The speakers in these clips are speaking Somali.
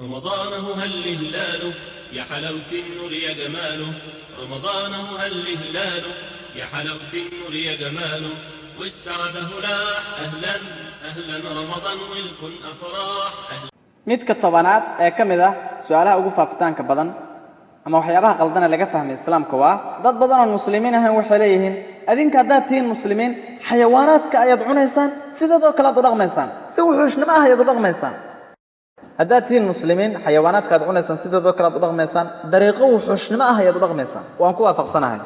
رمضانه هل هلاله يا حلاوة النور يا جماله، رمضانه هل هلاله يا حلاوة النور يا جماله، والسعادة هلاح أهلا أهلا رمضان والكن أفراح أهلا. midka tobanaad ee ka mid ah su'aalaha ugu faafitaanka badan ama waxyaabaha qaldan ee laga fahmay islaamka waa dad badan oo muslimiin ah waxay leeyihiin adinka haddaad tihiin muslimiin xayawaanaadka ayaad cunaysaan sidoo kale aad u dhaqmaysaan si wuxuushnimo ah ayaad u dhaqmaysaan haddaad tihiin muslimiin xayawaanaadka aad cunaysaan sidoo kale aad u dhaqmaysaan dariiqo wuxuushnimo ah ayaad u dhaqmaysaan waan ku waafaqsanahay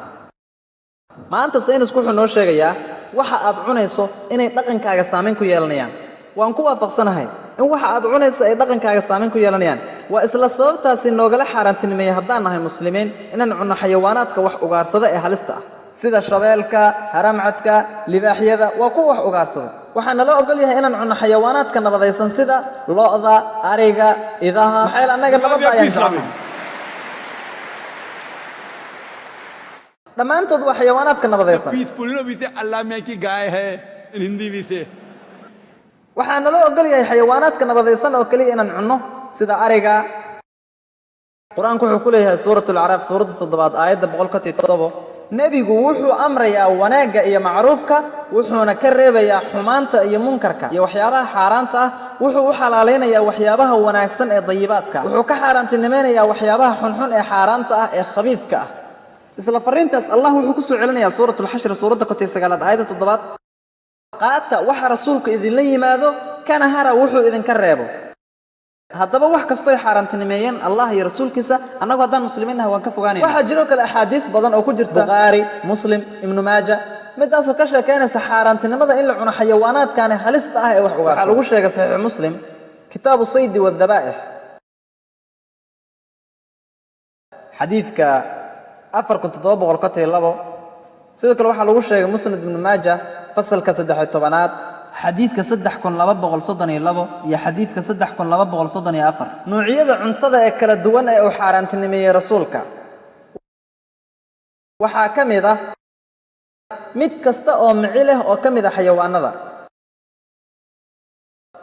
maanta saynisku wuxuu noo sheegayaa waxa aad cunayso inay dhaqankaaga saameyn ku yeelanayaan waan ku waafaqsanahay in waxa aad cunayso ay dhaqankaaga saameyn ku yeelanayaan waa isla sababtaasi noogala xaaraantinimeeyay haddaan nahay muslimiin inaan cunno xayawaanaadka wax ugaarsada ee halista ah sida shabeelka haramcadka libaaxyada waa kuwa wax ugaarsada waxaa naloo ogol yahay inaan cunno xayawaanaadka nabadaysan sida lo'da ariga idaha maxay annaga nabadda ayaan jecelnahay dhammaantood waa xayawaanaadka nabadaysan waxaa naloo ogol yahay xayawaanaadka nabadaysan oo kaliya inaan cunno sida ariga qur-aanku wuxuu ku leeyahay suuratul acraaf suuradda 7 aayadda 107 nebigu wuxuu amrayaa wanaagga iyo macruufka wuxuuna ka reebayaa xumaanta iyo munkarka iyo waxyaabaha xaaraanta ah wuxuu u xalaaleynayaa waxyaabaha wanaagsan ee dayibaadka wuxuu ka xaaraantinimeynayaa waxyaabaha xunxun ee xaaraanta ah ee khabiidka ah isla fariintaas allah wuxuu ku soo celinayaa suuratul xashr suuradda 9 aayadda 7 qaata waxa rasuulku idinla yimaado kana hara wuxuu idinka reebo haddaba wax kasto ay xaaraantinimeeyeen allah iyo rasuulkiisa annagu haddaan muslimiin ah waan ka fogaanayna waxaa jiro kale axaadiis badan oo ku jirta bukhari muslim ibnu maaja midaasoo ka sheekeynaysa xaaraantinimada in la cuno xayawaanaadkaani halista ah ee wax ugaarsan waxaa lagu sheegay saxiix muslim kitaabu saydi waddabaa'ix xadiidka 4712 sidoo kale waxaa lagu sheegay musnad ibnu maaja fasalka 13aad xadiidka 3232 iyo xadiidka 3234 noocyada cuntada ee kala duwan ee uu xaaraantinimeeyay rasuulka waxaa ka mid ah mid kasta oo mici leh oo ka mid ah xayawaanada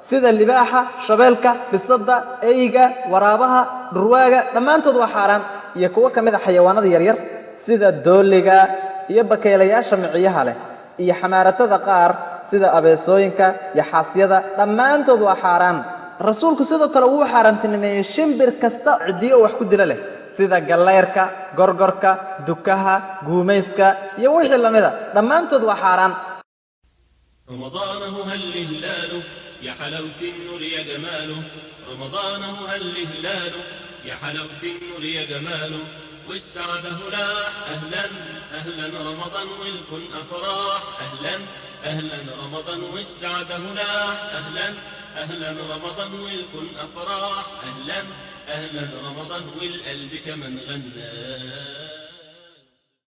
sida libaaxa shabeelka bisadda eyga waraabaha dhurwaaga dhammaantood waa xaaraan iyo kuwa ka mid ah xayawaanada yaryar sida dooliga iyo bakaylayaasha miciyaha leh iyo xamaaratada qaar sida abeesooyinka iyo xaasyada dhammaantood waa xaaraan rasuulku sidoo kale wuu xaaraantinimeeyay shimbir kasta cidiyo wax ku dila leh sida galleyrka gorgorka dukaha guumayska iyo wixii lamida dhammaantood waa xaaraan رمضانه هل هلاله يا حلاوة النور يا جماله، رمضانه هل هلاله يا حلاوة النور يا جماله، والسعادة هلاح أهلا أهلا رمضان والكن أفراح أهلا أهلا رمضان والسعادة هلاح أهلا أهلا رمضان والكن أفراح أهلا أهلا رمضان والقلب كمن غنى.